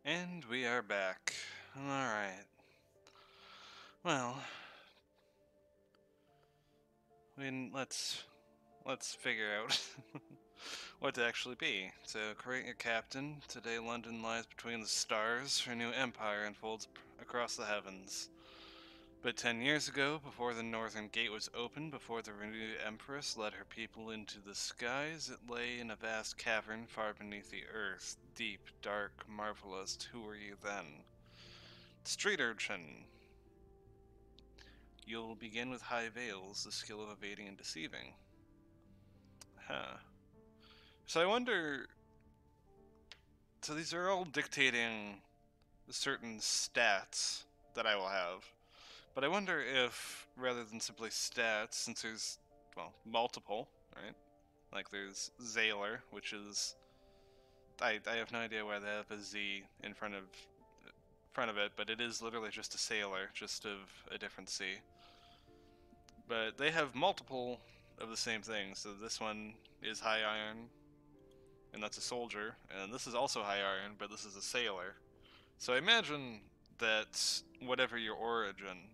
And we are back. Alright. Well, let's figure out what to actually be. So, create your captain. Today London lies between the stars. Her new empire unfolds across the heavens. But 10 years ago, before the Northern Gate was opened, before the renewed Empress led her people into the skies, it lay in a vast cavern far beneath the earth. Deep, dark, marvelous. Who were you then? Street urchin. You'll begin with high veils, the skill of evading and deceiving. Huh. So I wonder. So these are all dictating certain stats that I will have. But I wonder if, rather than simply stats, since there's, well, multiple, right? Like there's Zaylor, which is. I have no idea why they have a Z in front of it, but it is literally just a sailor, just of a different sea. But they have multiple of the same thing. So this one is high iron, and that's a soldier, and this is also high iron, but this is a sailor. So I imagine that whatever your origin,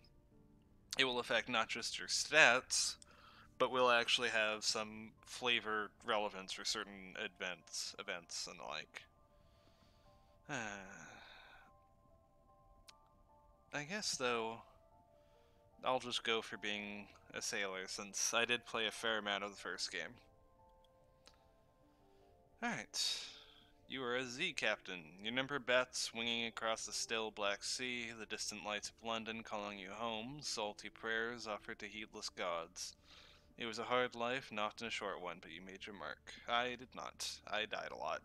it will affect not just your stats, but will actually have some flavor relevance for certain events and the like. I guess though, I'll just go for being a sailor since I did play a fair amount of the first game. Alright. You are a Z captain. Your number bats swinging across the still black sea, the distant lights of London calling you home, salty prayers offered to heedless gods. It was a hard life, and often a short one, but you made your mark. I did not. I died a lot.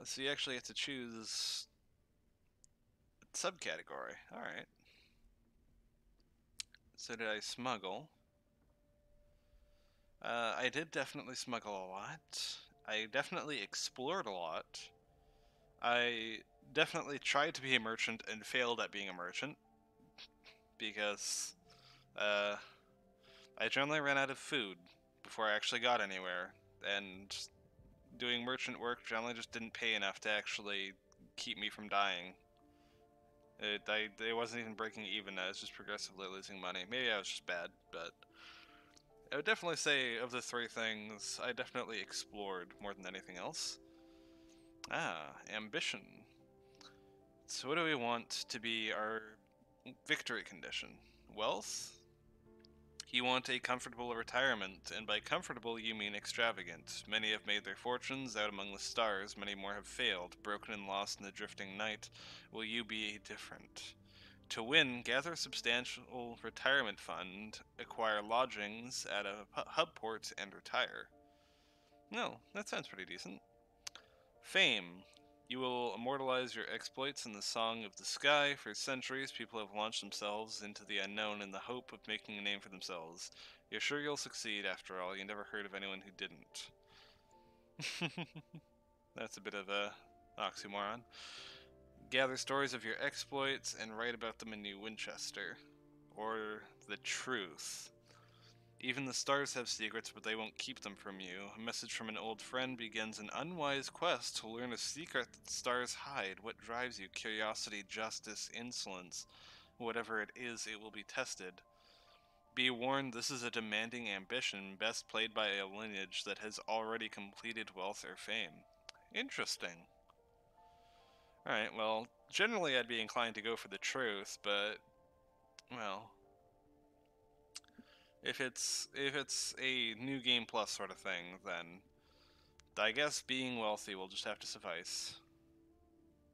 So you actually get to choose subcategory. Alright. So did I smuggle? I did definitely smuggle a lot. I definitely explored a lot. I definitely tried to be a merchant and failed at being a merchant because uh, I generally ran out of food before I actually got anywhere, and doing merchant work generally just didn't pay enough to actually keep me from dying. It wasn't even breaking even, I was just progressively losing money. Maybe I was just bad, but I would definitely say of the three things, I definitely explored more than anything else. Ambition. So what do we want to be our victory condition? Wealth? You want a comfortable retirement, and by comfortable you mean extravagant. Many have made their fortunes out among the stars, many more have failed, broken and lost in the drifting night. Will you be different? To win, gather a substantial retirement fund, acquire lodgings at a hub port, and retire. No, that sounds pretty decent. Fame. You will immortalize your exploits in the song of the sky. For centuries, people have launched themselves into the unknown in the hope of making a name for themselves. You're sure you'll succeed, after all. You never heard of anyone who didn't. That's a bit of a oxymoron. Gather stories of your exploits and write about them in New Winchester. Or the truth. Even the stars have secrets, but they won't keep them from you. A message from an old friend begins an unwise quest to learn a secret that stars hide. What drives you? Curiosity, justice, insolence. Whatever it is, it will be tested. Be warned, this is a demanding ambition, best played by a lineage that has already completed wealth or fame. Interesting. Alright, well, generally I'd be inclined to go for the truth, but, well, if it's a new game plus sort of thing, then I guess being wealthy will just have to suffice.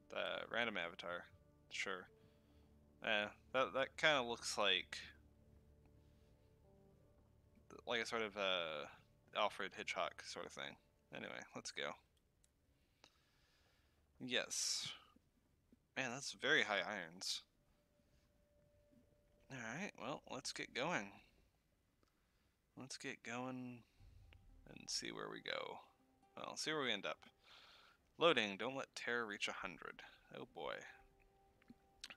The random avatar, sure. That kind of looks like a sort of Alfred Hitchcock sort of thing. Anyway, let's go. Yes, man, that's very high irons. All right, well, let's get going. Let's get going and see where we go. Well, see where we end up. Loading. Don't let terror reach 100. Oh boy.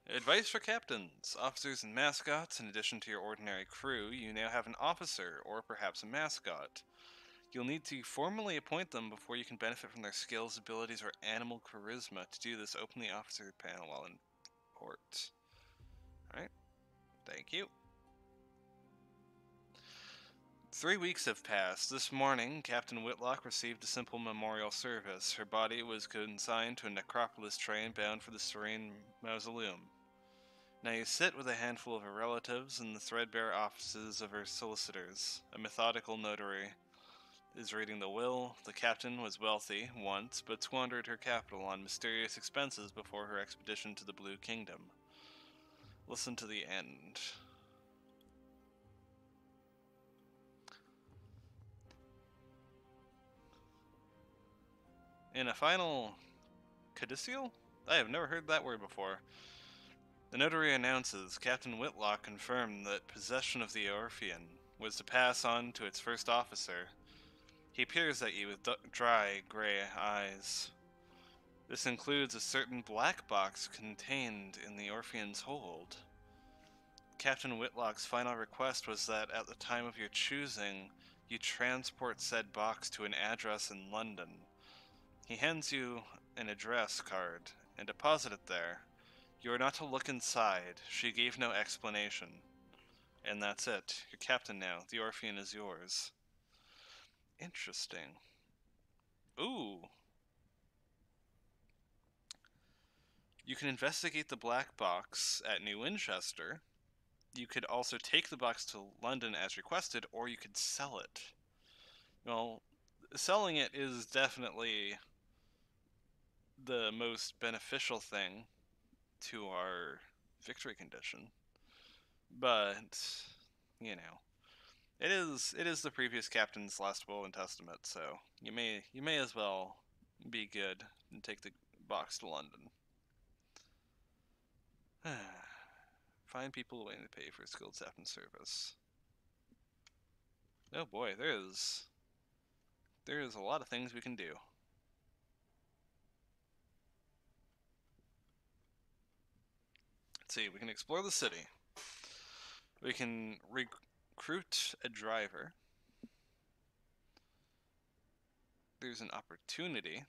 Advice for captains, officers, and mascots. In addition to your ordinary crew, you now have an officer, or perhaps a mascot. You'll need to formally appoint them before you can benefit from their skills, abilities, or animal charisma. To do this, open the officer panel while in port. Alright, thank you. 3 weeks have passed. This morning, Captain Whitlock received a simple memorial service. Her body was consigned to a necropolis train bound for the Serene Mausoleum. Now you sit with a handful of her relatives in the threadbare offices of her solicitors. A methodical notary is reading the will. The captain was wealthy once, but squandered her capital on mysterious expenses before her expedition to the Blue Kingdom. Listen to the end. In a final codicil? I have never heard that word before. The notary announces Captain Whitlock confirmed that possession of the Orphean was to pass on to its first officer. He peers at you with dry, gray eyes. This includes a certain black box contained in the Orphean's hold. Captain Whitlock's final request was that at the time of your choosing, you transport said box to an address in London. He hands you an address card and deposit it there. You are not to look inside. She gave no explanation. And that's it. You're captain now. The Orphean is yours. Interesting. Ooh. You can investigate the black box at New Winchester. You could also take the box to London as requested, or you could sell it. Well, selling it is definitely the most beneficial thing to our victory condition. But, you know, it is the previous captain's last will and testament, so you may as well be good and take the box to London. Find people willing to pay for skilled captain service. Oh boy, there is a lot of things we can do. Let's see, we can explore the city. We can recruit a driver. There's an opportunity.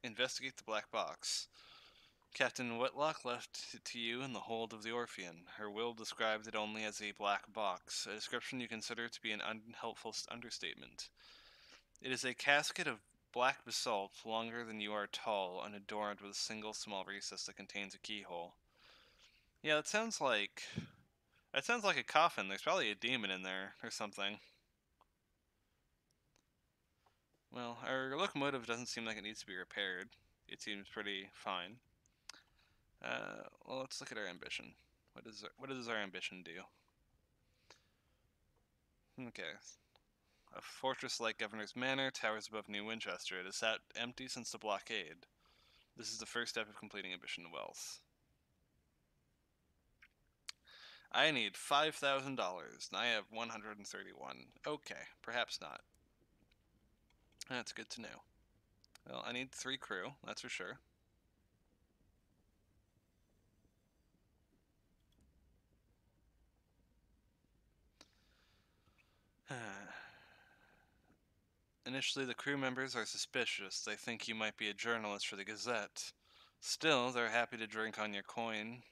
Investigate the black box. Captain Whitlock left it to you in the hold of the Orphean. Her will described it only as a black box, a description you consider to be an unhelpful understatement. It is a casket of black basalt, longer than you are tall, and adorned with a single small recess that contains a keyhole. Yeah, that sounds like a coffin. There's probably a demon in there or something. Well, our locomotive doesn't seem like it needs to be repaired. It seems pretty fine. Well, let's look at our ambition. What does our ambition do? Okay. A fortress like Governor's Manor towers above New Winchester. It has sat empty since the blockade. This is the first step of completing ambition wealth. I need $5,000, and I have 131. Okay, perhaps not. That's good to know. Well, I need 3 crew, that's for sure. Initially, the crew members are suspicious. They think you might be a journalist for the Gazette. Still, they're happy to drink on your coin,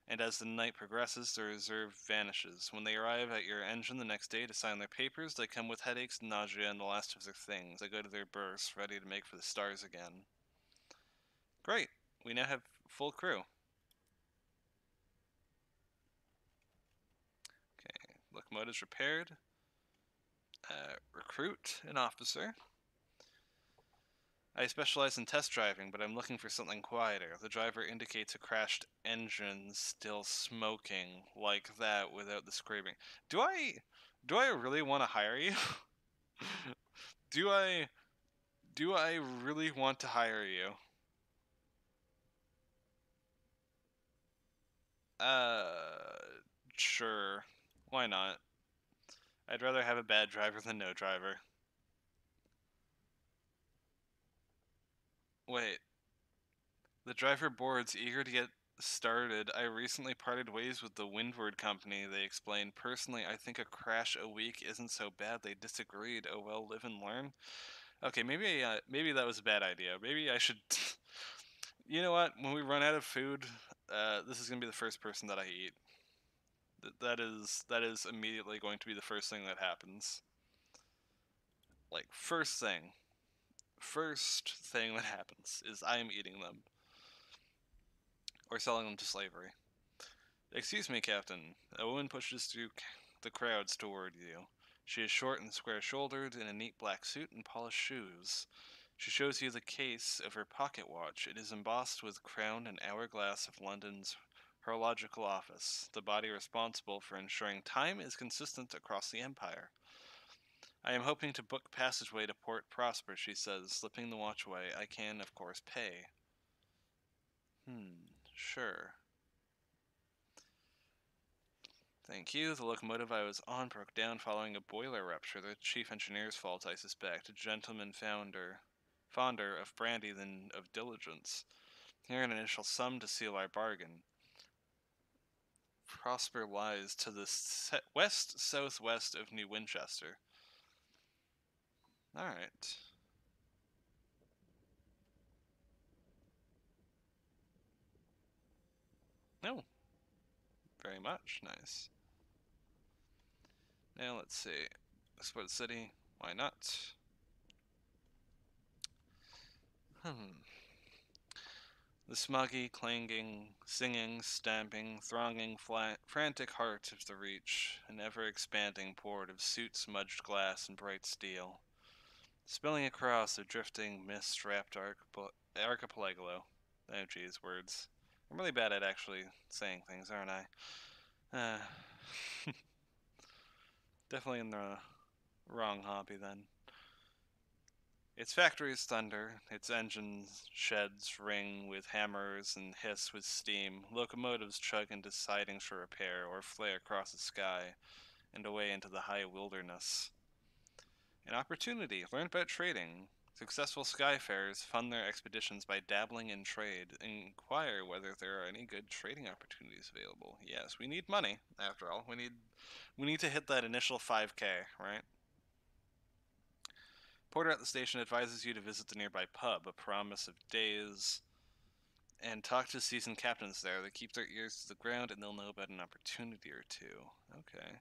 and as the night progresses, the reserve vanishes. When they arrive at your engine the next day to sign their papers, they come with headaches, nausea, and the last of their things. They go to their berths, ready to make for the stars again. Great! We now have full crew. Okay, locomotive's repaired. Recruit an officer. I specialize in test driving, but I'm looking for something quieter. The driver indicates a crashed engine still smoking, like that without the screaming. Do I really want to hire you? do I do I really want to hire you? Sure. Why not? I'd rather have a bad driver than no driver. Wait. The driver boards, eager to get started, I recently parted ways with the Windward Company, they explained. Personally, I think a crash a week isn't so bad. They disagreed. Oh well, live and learn. Okay, maybe that was a bad idea. Maybe I should. You know what? When we run out of food, this is gonna be the first person that I eat. That is immediately going to be the first thing that happens. Like first thing that happens is I am eating them or selling them to slavery. Excuse me, Captain. A woman pushes through the crowds toward you. She is short and square-shouldered in a neat black suit and polished shoes. She shows you the case of her pocket watch. It is embossed with crown and hourglass of London's horological office, the body responsible for ensuring time is consistent across the empire. I am hoping to book passageway to Port Prosper, she says, slipping the watch away. I can, of course, pay. Sure. Thank you. The locomotive I was on broke down following a boiler rupture. The chief engineer's fault, I suspect. A gentleman fonder of brandy than of diligence. Here an initial sum to seal our bargain. Prosper lies to the west-southwest of New Winchester. Alright. No. Very much. Nice. Now let's see. Explore the city. Why not? The smoggy, clanging, singing, stamping, thronging, frantic heart of the Reach, an ever-expanding port of soot-smudged glass and bright steel, spilling across a drifting, mist-wrapped archipelago. Oh, geez, words. I'm really bad at actually saying things, aren't I? Definitely in the wrong hobby, then. Its factories thunder, its engines sheds ring with hammers and hiss with steam, locomotives chug into sidings for repair or flare across the sky and away into the high wilderness. An opportunity, learn about trading. Successful skyfarers fund their expeditions by dabbling in trade. Inquire whether there are any good trading opportunities available. Yes, we need money, after all. We need to hit that initial 5K, right? Porter at the station advises you to visit the nearby pub, a promise of days, and talk to seasoned captains there. They keep their ears to the ground and they'll know about an opportunity or two. Okay.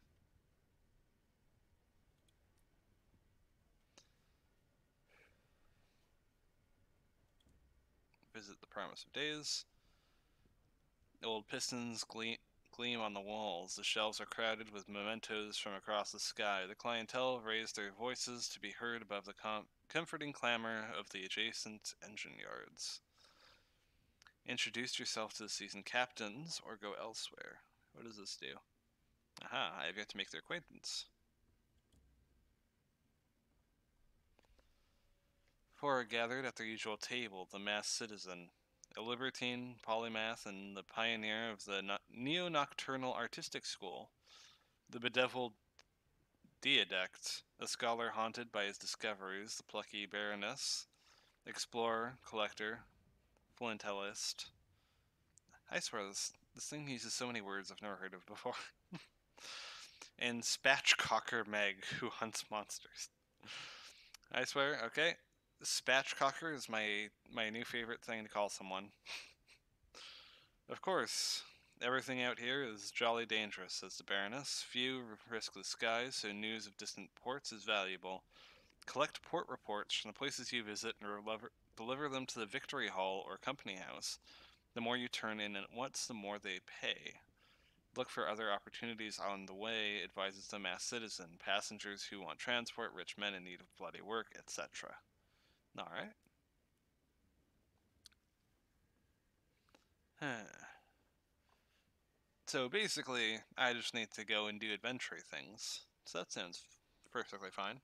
Visit the promise of days. Old pistons gleam on the walls. The shelves are crowded with mementos from across the sky. The clientele raise their voices to be heard above the comforting clamor of the adjacent engine yards. Introduce yourself to the seasoned captains or go elsewhere. What does this do? Aha, I have yet to make their acquaintance. Four are gathered at their usual table, the masked citizen, a libertine, polymath, and the pioneer of the neo-nocturnal artistic school, the bedeviled Diadact, a scholar haunted by his discoveries, the plucky baroness, explorer, collector, philantelist. I swear this thing uses so many words I've never heard of before. And Spatchcocker Meg, who hunts monsters. I swear, okay. Spatchcocker is my new favorite thing to call someone. Of course, everything out here is jolly dangerous, says the Baroness. Few risk the skies, so news of distant ports is valuable. Collect port reports from the places you visit and deliver them to the Victory Hall or Company House. The more you turn in at once, the more they pay. Look for other opportunities on the way, advises the masked citizen. Passengers who want transport, rich men in need of bloody work, etc. Alright. So basically, I just need to go and do adventure things. So that sounds perfectly fine.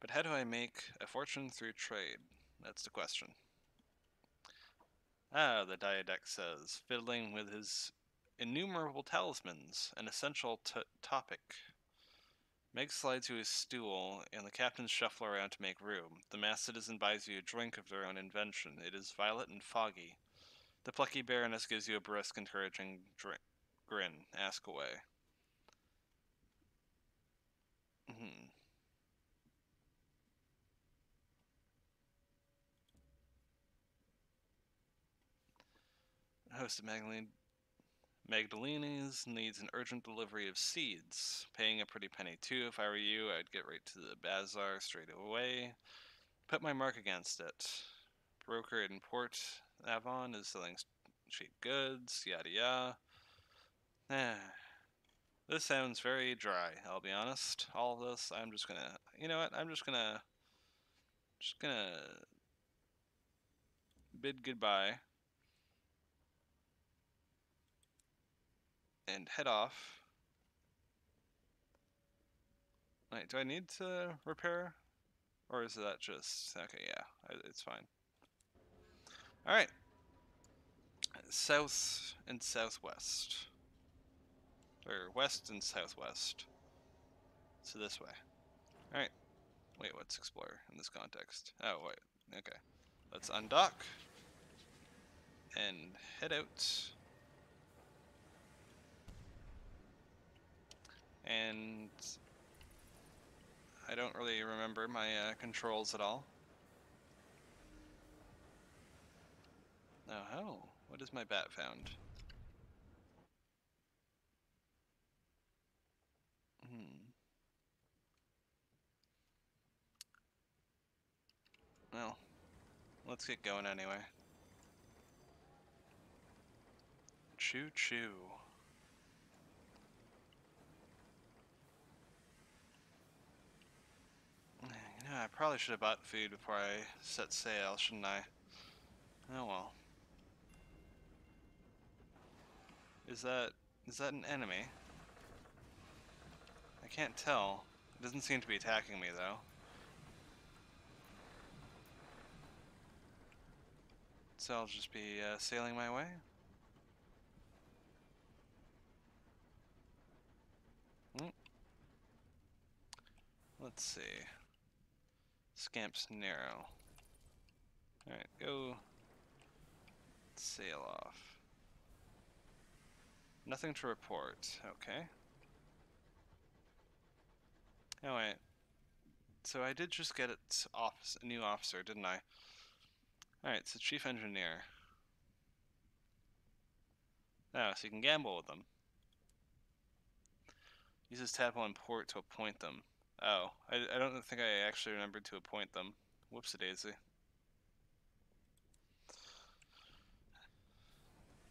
But how do I make a fortune through trade? That's the question. Ah, the Diadex says, fiddling with his innumerable talismans, an essential topic. Meg slides to his stool, and the captains shuffle around to make room. The masked citizen buys you a drink of their own invention. It is violet and foggy. The plucky Baroness gives you a brisk, encouraging grin. Ask away. Hmm. Host of Magdalene's needs an urgent delivery of seeds. Paying a pretty penny too. If I were you, I'd get right to the bazaar straight away. Put my mark against it. Broker in Port Avon is selling cheap goods, yada yada. This sounds very dry, I'll be honest. All of this, I'm just gonna, you know what, I'm just gonna bid goodbye and head off. Wait, do I need to repair? Or is that just, okay, yeah, it's fine. Alright, south and southwest. Or west and southwest. So this way. Alright, wait, what's explore in this context? Oh, wait, okay. Let's undock and head out. And I don't really remember my controls at all. Oh, what is my bat found? Well, let's get going anyway. Choo choo. You know, I probably should have bought food before I set sail, shouldn't I? Oh well. Is that an enemy? I can't tell. It doesn't seem to be attacking me though. So I'll just be sailing my way. Let's see. Scamp's Narrow. Alright, go sail off. Nothing to report. Okay. Oh wait. So I did just get it a new officer, didn't I? Alright, so Chief Engineer. Oh, so you can gamble with them. Uses tadpole and port to appoint them. Oh, I don't think I actually remembered to appoint them. Whoops-a-daisy.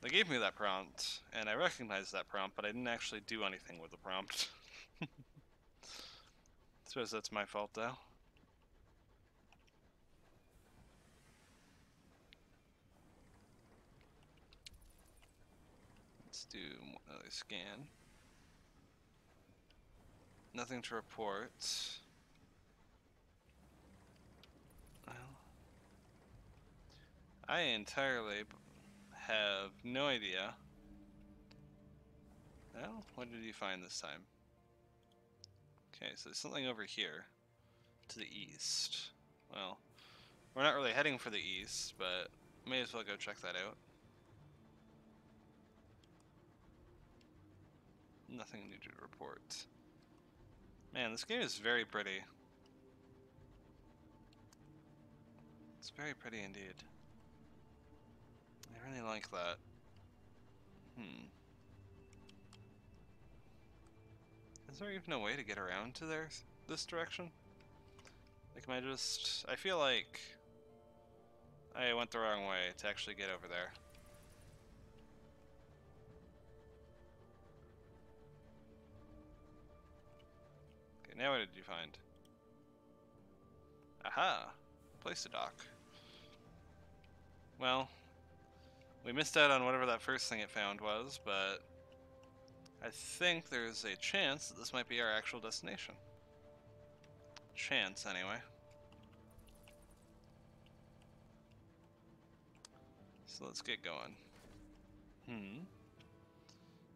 They gave me that prompt, and I recognized that prompt, but I didn't actually do anything with the prompt. Suppose that's my fault, though. Let's do another scan. Nothing to report. Well, I entirely have no idea. Well, what did you find this time? Okay, so there's something over here to the east. Well, we're not really heading for the east, but may as well go check that out. Nothing new to report. Man, this game is very pretty. It's very pretty indeed. I really like that. Is there even a way to get around to this direction? Like, am I just... I feel like I went the wrong way to actually get over there. Okay, now what did you find? Aha! A place to dock. Well, we missed out on whatever that first thing it found was, but I think there's a chance that this might be our actual destination. Chance, anyway. So let's get going.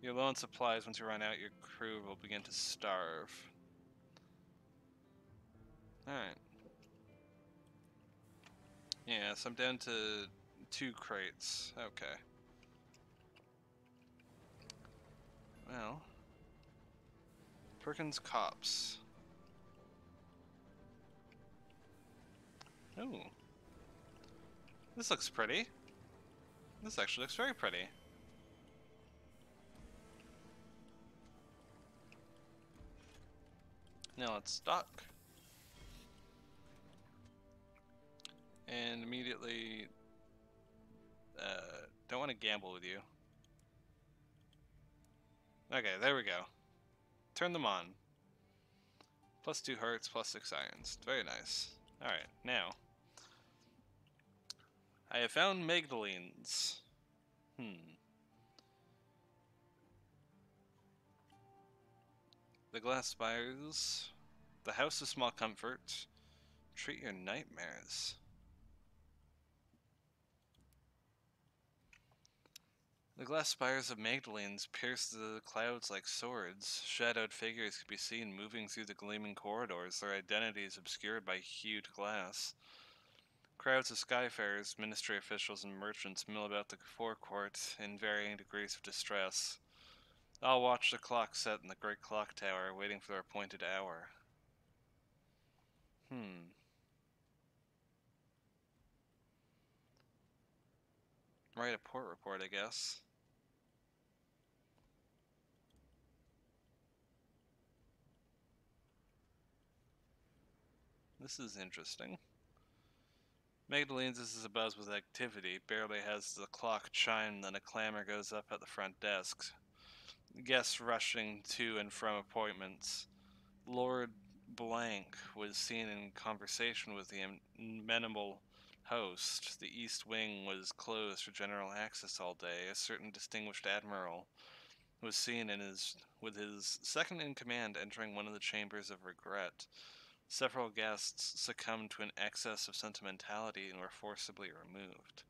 You're low on supplies. Once you run out, your crew will begin to starve. Alright. Yeah, so I'm down to 2 crates. Okay. Well, Perkins Copse. Ooh, this looks pretty. This actually looks very pretty. Now let's dock. And immediately, don't want to gamble with you. Okay, there we go. Turn them on. Plus 2 hearts, plus 6 irons. Very nice. Alright, now. I have found Magdalene's. The Glass Spires. The House of Small Comfort. Treat your nightmares. The glass spires of Magdalene's pierced the clouds like swords. Shadowed figures could be seen moving through the gleaming corridors, their identities obscured by hued glass. Crowds of skyfarers, ministry officials, and merchants mill about the forecourt in varying degrees of distress. All watch the clock set in the great clock tower, waiting for their appointed hour. Write a port report, I guess. This is interesting. Magdalene's is abuzz with activity. Barely has the clock chimed, then a clamor goes up at the front desk. Guests rushing to and from appointments. Lord Blank was seen in conversation with the amenable host. The East Wing was closed for general access all day. A certain distinguished admiral was seen with his second in command entering one of the chambers of regret. Several guests succumbed to an excess of sentimentality and were forcibly removed.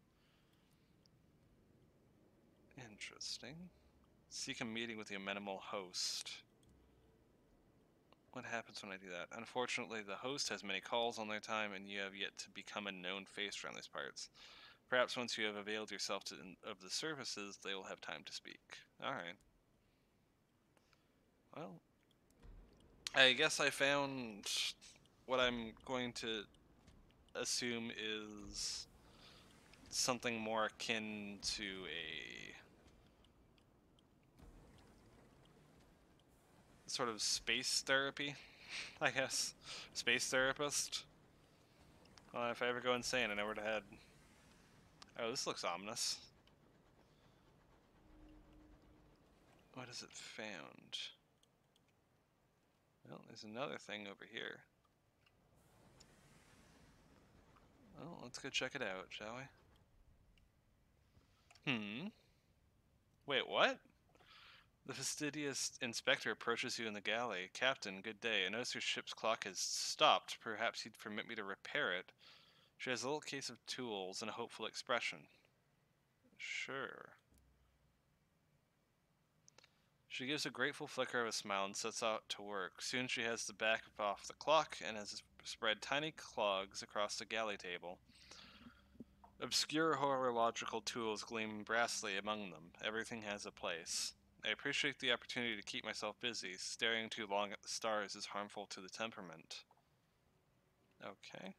Interesting. Seek a meeting with the amenable host. What happens when I do that? Unfortunately, the host has many calls on their time, and you have yet to become a known face around these parts. Perhaps once you have availed yourself of the services, they will have time to speak. Alright. Well, I guess I found what I'm going to assume is something more akin to a sort of space therapy, I guess. Space therapist. If I ever go insane, I know where to head. Oh, this looks ominous. What has it found? Well, there's another thing over here. Well, let's go check it out, shall we? Wait, what? The fastidious inspector approaches you in the galley. Captain, good day. I notice your ship's clock has stopped. Perhaps you'd permit me to repair it. She has a little case of tools and a hopeful expression. Sure. She gives a grateful flicker of a smile and sets out to work. Soon she has the back off the clock and has spread tiny clogs across the galley table. Obscure horological tools gleam brassily among them. Everything has a place. I appreciate the opportunity to keep myself busy. Staring too long at the stars is harmful to the temperament. Okay.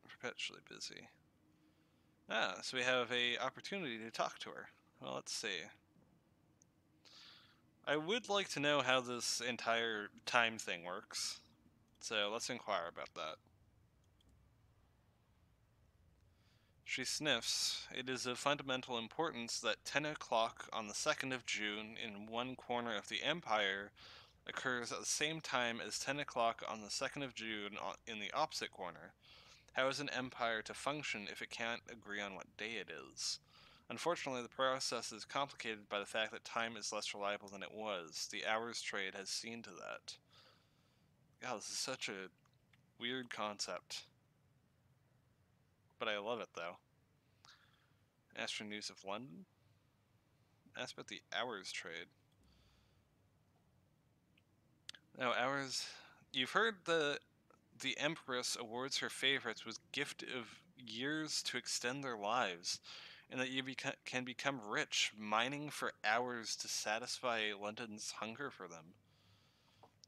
Perpetually busy. Ah, so we have a opportunity to talk to her. Well, let's see. I would like to know how this entire time thing works. So let's inquire about that. She sniffs. It is of fundamental importance that 10 o'clock on the 2nd of June in one corner of the Empire occurs at the same time as 10 o'clock on the 2nd of June in the opposite corner. How is an empire to function if it can't agree on what day it is? Unfortunately, the process is complicated by the fact that time is less reliable than it was. The hours trade has seen to that. God, this is such a weird concept. But I love it, though. Astro News of London? Ask about the hours trade. No, hours... You've heard the Empress awards her favorites with gift of years to extend their lives. and that you can become rich mining for hours to satisfy London's hunger for them.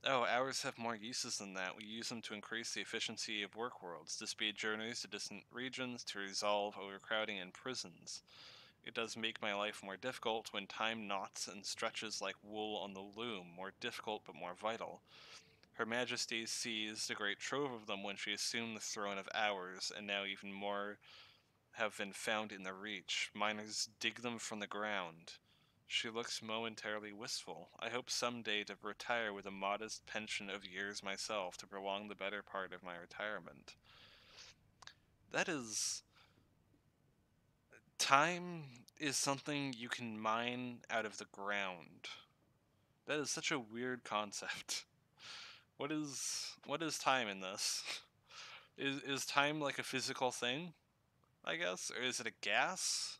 Oh, hours have more uses than that. We use them to increase the efficiency of work worlds, to speed journeys to distant regions, to resolve overcrowding in prisons. It does make my life more difficult when time knots and stretches like wool on the loom, more difficult but more vital. Her Majesty seized a great trove of them when she assumed the throne of hours, and now even more have been found in the reach. Miners dig them from the ground. She looks momentarily wistful. I hope someday to retire with a modest pension of years myself to prolong the better part of my retirement. That is... Time is something you can mine out of the ground. That is such a weird concept. What is time in this? Is time like a physical thing, I guess? Or is it a gas?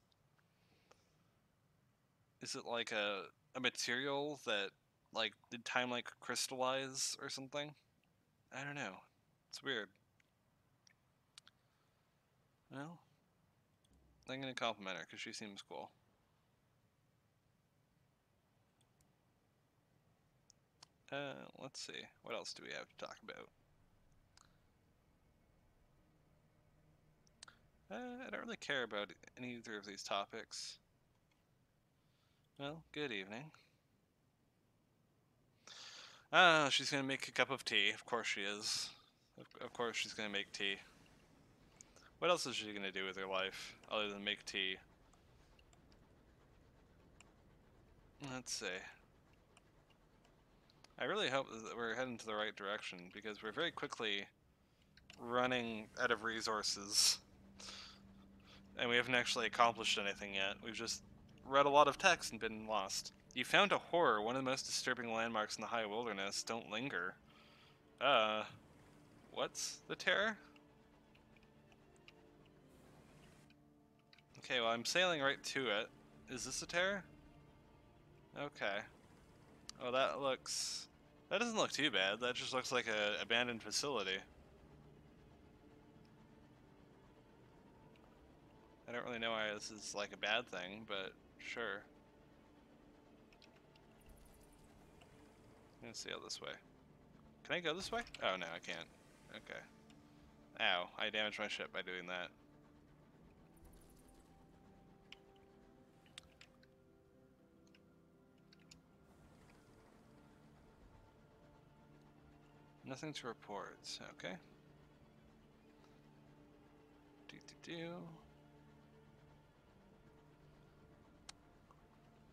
Is it like a material that, like, did time like crystallize or something? I don't know. It's weird. Well, I'm gonna compliment her because she seems cool. Let's see. What else do we have to talk about? I don't really care about either of these topics. Well, good evening. Ah, she's gonna make a cup of tea. Of course she is. Of course she's gonna make tea. What else is she gonna do with her life other than make tea? Let's see. I really hope that we're heading to the right direction because we're very quickly running out of resources. And we haven't actually accomplished anything yet. We've just read a lot of text and been lost. You found a horror, one of the most disturbing landmarks in the high wilderness. Don't linger. What's the terror? Okay, well, I'm sailing right to it. Is this a terror? Okay. Oh, that looks... That doesn't look too bad. That just looks like a abandoned facility. I don't really know why this is like a bad thing, but sure. I'm gonna sail this way. Can I go this way? Oh no, I can't. Okay. Ow, I damaged my ship by doing that. Nothing to report. Okay. Do.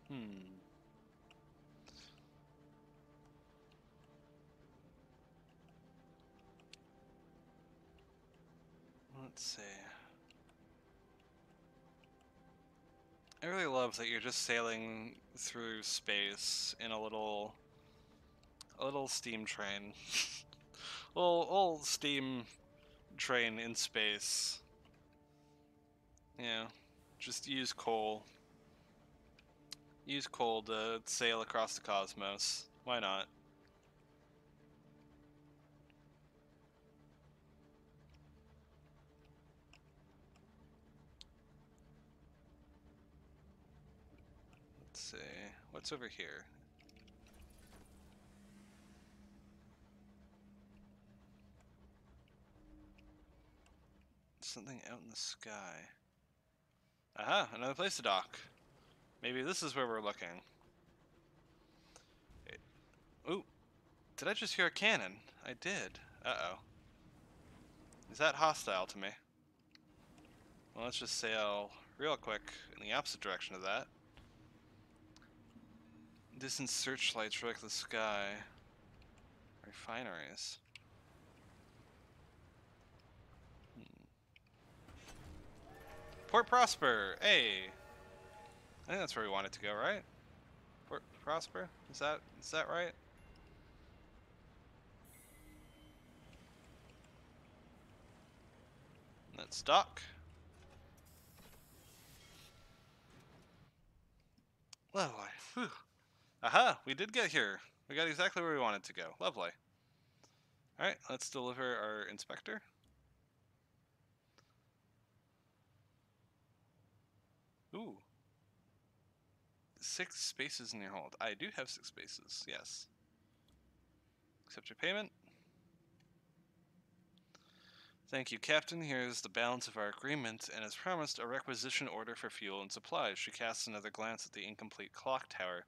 Hmm. Let's see. I really love that you're just sailing through space in a little steam train. little steam train in space. Yeah. Just use coal. Use coal to sail across the cosmos. Why not? Let's see. What's over here? Something out in the sky. Aha! Another place to dock. Maybe this is where we're looking. Ooh! Did I just hear a cannon? I did. Uh-oh. Is that hostile to me? Well, let's just sail real quick in the opposite direction of that. Distant searchlights wreck the sky. Refineries. Port Prosper! Hey! I think that's where we wanted to go, right? Port Prosper? Is that right? Let's dock. Lovely. Whew. Aha! We did get here. We got exactly where we wanted to go. Lovely. Alright, let's deliver our inspector. Ooh. 6 spaces in your hold. I do have 6 spaces, yes. Accept your payment. Thank you, Captain. Here is the balance of our agreement, and as promised, a requisition order for fuel and supplies. She casts another glance at the incomplete clock tower.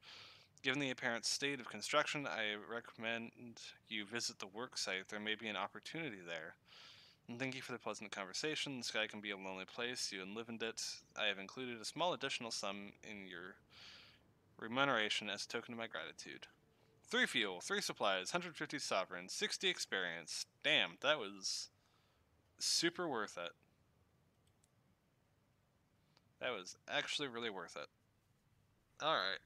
Given the apparent state of construction, I recommend you visit the work site. There may be an opportunity there. And thank you for the pleasant conversation. The sky can be a lonely place. You enlivened it. I have included a small additional sum in your remuneration as a token of my gratitude. 3 fuel, 3 supplies, 150 sovereigns, 60 experience. Damn, that was super worth it. That was actually really worth it. Alright.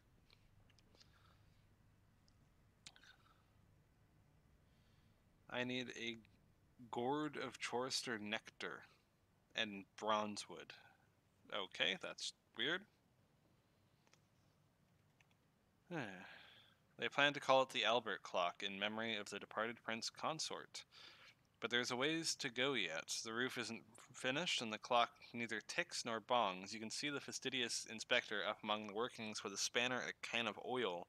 I need a gourd of Chorister nectar and bronzewood. Okay, that's weird. They plan to call it the Albert clock in memory of the departed prince consort. But there's a ways to go yet. The roof isn't finished, and the clock neither ticks nor bongs. You can see the fastidious inspector up among the workings with a spanner and a can of oil,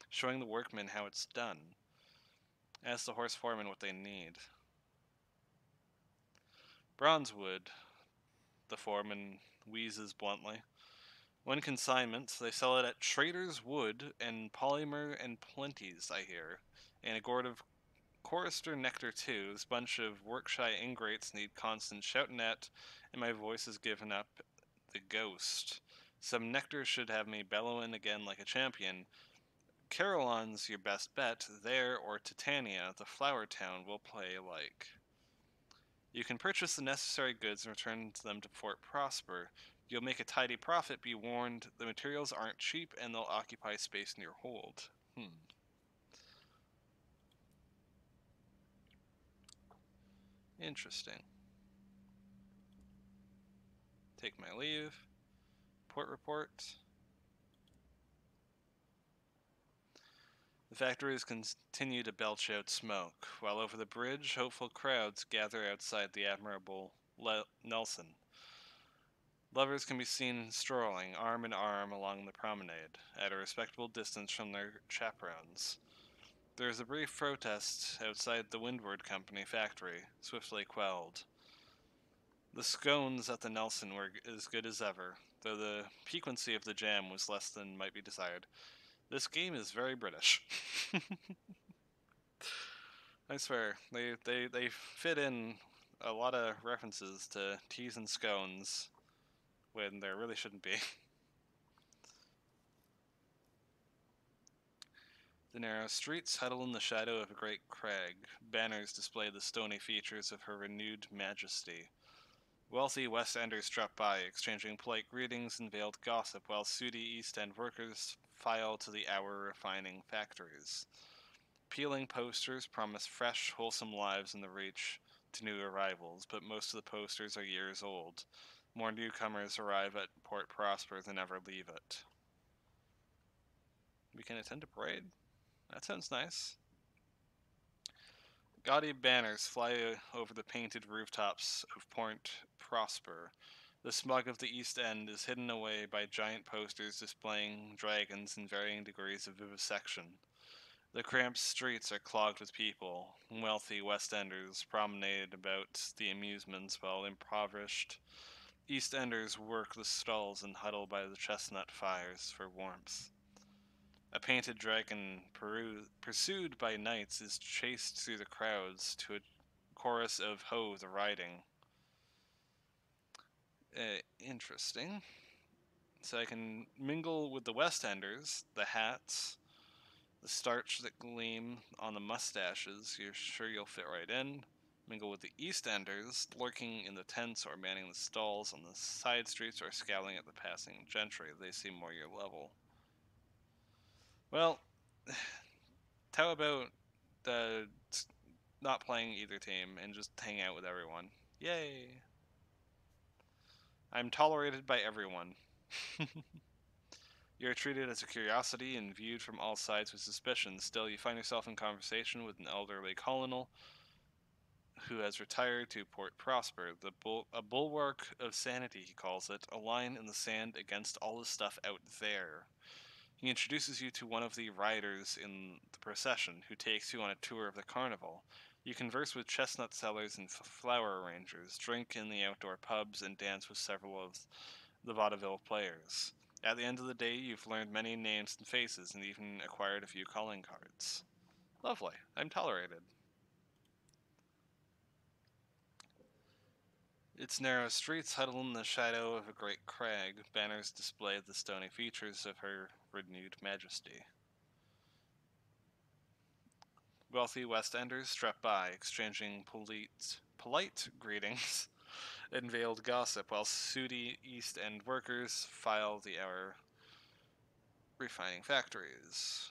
showing the workmen how it's done. Ask the horse foreman what they need. Bronzewood, the foreman wheezes bluntly. One consignment, they sell it at Trader's Wood and Polymer and Plenty's, I hear. And a gourd of Chorister nectar too. This bunch of work-shy ingrates need constant shouting at, and my voice has given up the ghost. Some nectar should have me bellowing again like a champion. Carillon's your best bet. There or Titania, the flower town, will play like. You can purchase the necessary goods and return them to Fort Prosper. You'll make a tidy profit, be warned. The materials aren't cheap and they'll occupy space in your hold. Interesting. Take my leave. Port report. The factories continue to belch out smoke, while over the bridge, hopeful crowds gather outside the admirable Nelson. Lovers can be seen strolling arm in arm along the promenade, at a respectable distance from their chaperones. There is a brief protest outside the Windward Company factory, swiftly quelled. The scones at the Nelson were as good as ever, though the piquancy of the jam was less than might be desired. This game is very British. I swear, they fit in a lot of references to teas and scones when there really shouldn't be. The narrow streets huddle in the shadow of a great crag. Banners display the stony features of her renewed majesty. Wealthy West Enders drop by, exchanging polite greetings and veiled gossip, while sooty East End workers file to the hour-refining factories. Peeling posters promise fresh, wholesome lives in the reach to new arrivals, but most of the posters are years old. More newcomers arrive at Port Prosper than ever leave it. We can attend a parade? That sounds nice. Gaudy banners fly over the painted rooftops of Port Prosper. The smog of the East End is hidden away by giant posters displaying dragons in varying degrees of vivisection. The cramped streets are clogged with people. Wealthy West Enders promenade about the amusements, while impoverished East Enders work the stalls and huddle by the chestnut fires for warmth. A painted dragon pursued by knights is chased through the crowds to a chorus of Ho the Riding. Interesting. So I can mingle with the West Enders, the hats, the starch that gleam on the mustaches. You're sure you'll fit right in. Mingle with the East Enders, lurking in the tents or manning the stalls on the side streets or scowling at the passing gentry. They seem more your level. Well, how about not playing either team and just hang out with everyone? Yay! I'm tolerated by everyone. You're treated as a curiosity and viewed from all sides with suspicion. Still, you find yourself in conversation with an elderly colonel who has retired to Port Prosper, a bulwark of sanity, he calls it, a line in the sand against all the stuff out there. He introduces you to one of the riders in the procession, who takes you on a tour of the carnival. You converse with chestnut sellers and flower arrangers, drink in the outdoor pubs, and dance with several of the vaudeville players. At the end of the day, you've learned many names and faces, and even acquired a few calling cards. Lovely. I'm tolerated. Its narrow streets huddle in the shadow of a great crag. Banners display the stony features of her renewed majesty. Wealthy West Enders strut by, exchanging polite greetings and veiled gossip, while sooty East End workers file the hour refining factories.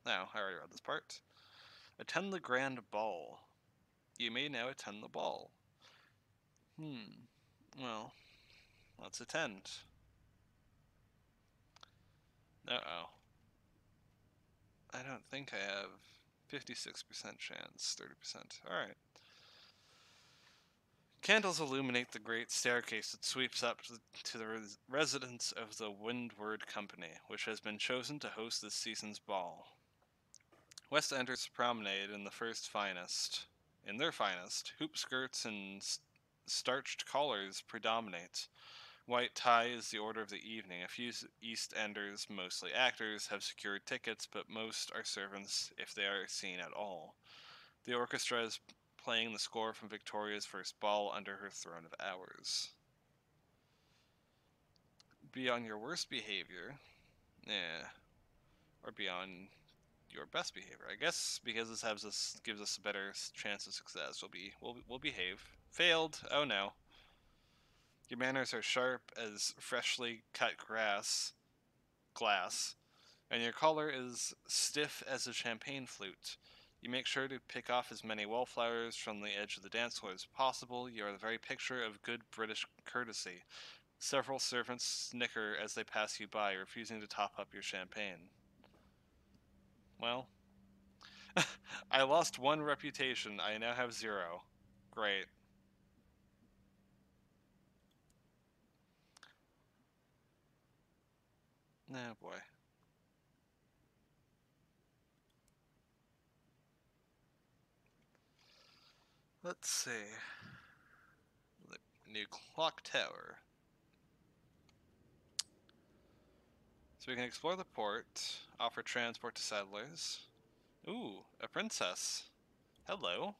Now, I already read this part. Attend the grand ball. You may now attend the ball. Well, let's attend. Uh-oh. I don't think I have 56% chance, 30%. Alright. Candles illuminate the great staircase that sweeps up to the residence of the Windward Company, which has been chosen to host this season's ball. West Enders promenade in their finest. Hoop skirts and starched collars predominate. White tie is the order of the evening. A few East Enders, mostly actors, have secured tickets, but most are servants if they are seen at all. The orchestra is playing the score from Victoria's first ball under her throne of hours. Be on your worst behavior. Or be on your best behavior. I guess because this gives us a better chance of success. We'll behave. Failed. Oh no. Your manners are sharp as freshly cut glass, and your collar is stiff as a champagne flute. You make sure to pick off as many wallflowers from the edge of the dance floor as possible. You are the very picture of good British courtesy. Several servants snicker as they pass you by, refusing to top up your champagne. Well, I lost 1 reputation. I now have 0. Great. Oh boy. Let's see. The new clock tower. So we can explore the port, offer transport to settlers. Ooh, a princess. Hello.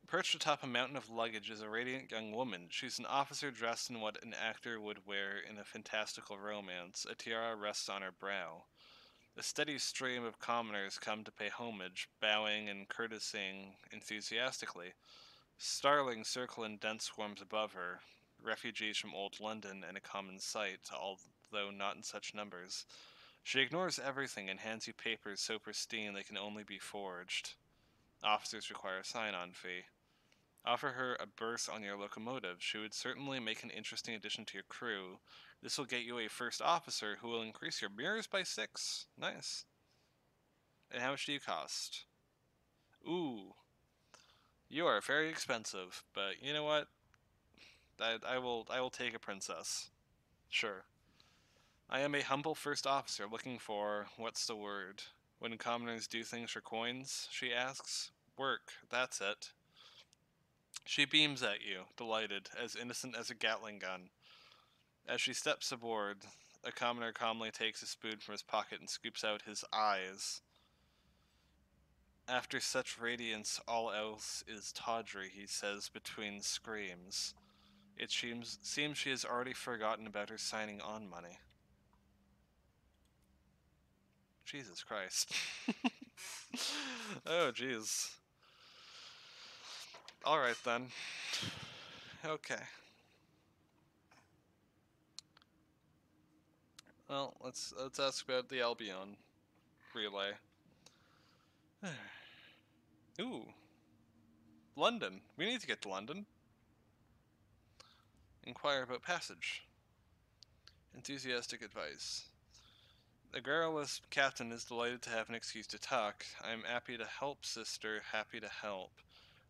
Perched atop a mountain of luggage is a radiant young woman. She's an officer dressed in what an actor would wear in a fantastical romance. A tiara rests on her brow. A steady stream of commoners come to pay homage, bowing and courtesying enthusiastically. Starlings circle in dense swarms above her, refugees from old London and a common sight, although not in such numbers. She ignores everything and hands you papers so pristine they can only be forged. Officers require a sign-on fee. Offer her a berth on your locomotive. She would certainly make an interesting addition to your crew. This will get you a first officer who will increase your mirrors by 6. Nice. And how much do you cost? Ooh. You are very expensive, but you know what? I will take a princess. Sure. I am a humble first officer looking for, what's the word? When commoners do things for coins, she asks. Work, that's it. She beams at you, delighted, as innocent as a Gatling gun. As she steps aboard, a commoner calmly takes a spoon from his pocket and scoops out his eyes. After such radiance, all else is tawdry, he says between screams. It seems she has already forgotten about her signing on money. Jesus Christ. Oh, jeez. Alright then. Okay. Well, let's ask about the Albion relay. Ooh. London. We need to get to London. Inquire about passage. Enthusiastic advice. The garrulous captain is delighted to have an excuse to talk. I'm happy to help, sister, happy to help.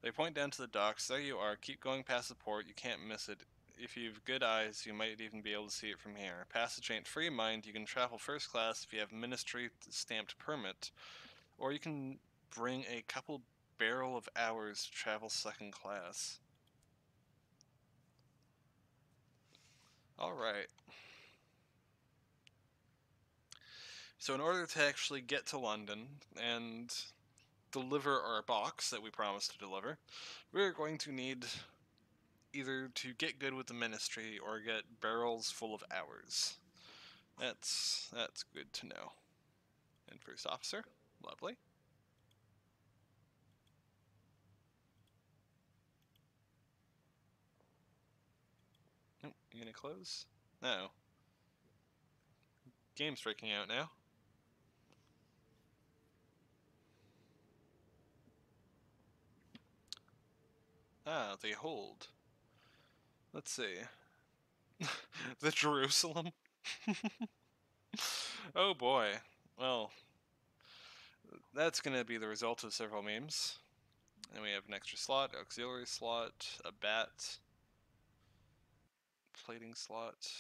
They point down to the docks. There you are. Keep going past the port. You can't miss it. If you've good eyes, you might even be able to see it from here. Passage ain't free, mind. You can travel first class if you have ministry stamped permit, or you can bring a couple barrel of hours to travel second class. Alright. So in order to actually get to London and deliver our box that we promised to deliver, we're going to need either to get good with the ministry or get barrels full of hours. That's good to know. And first officer, lovely. Oh, you gonna close? No. Game's breaking out now. Ah, they hold. Let's see. The Jerusalem? Oh boy. Well, that's gonna be the result of several memes. And we have an extra slot, auxiliary slot, a bat, plating slot.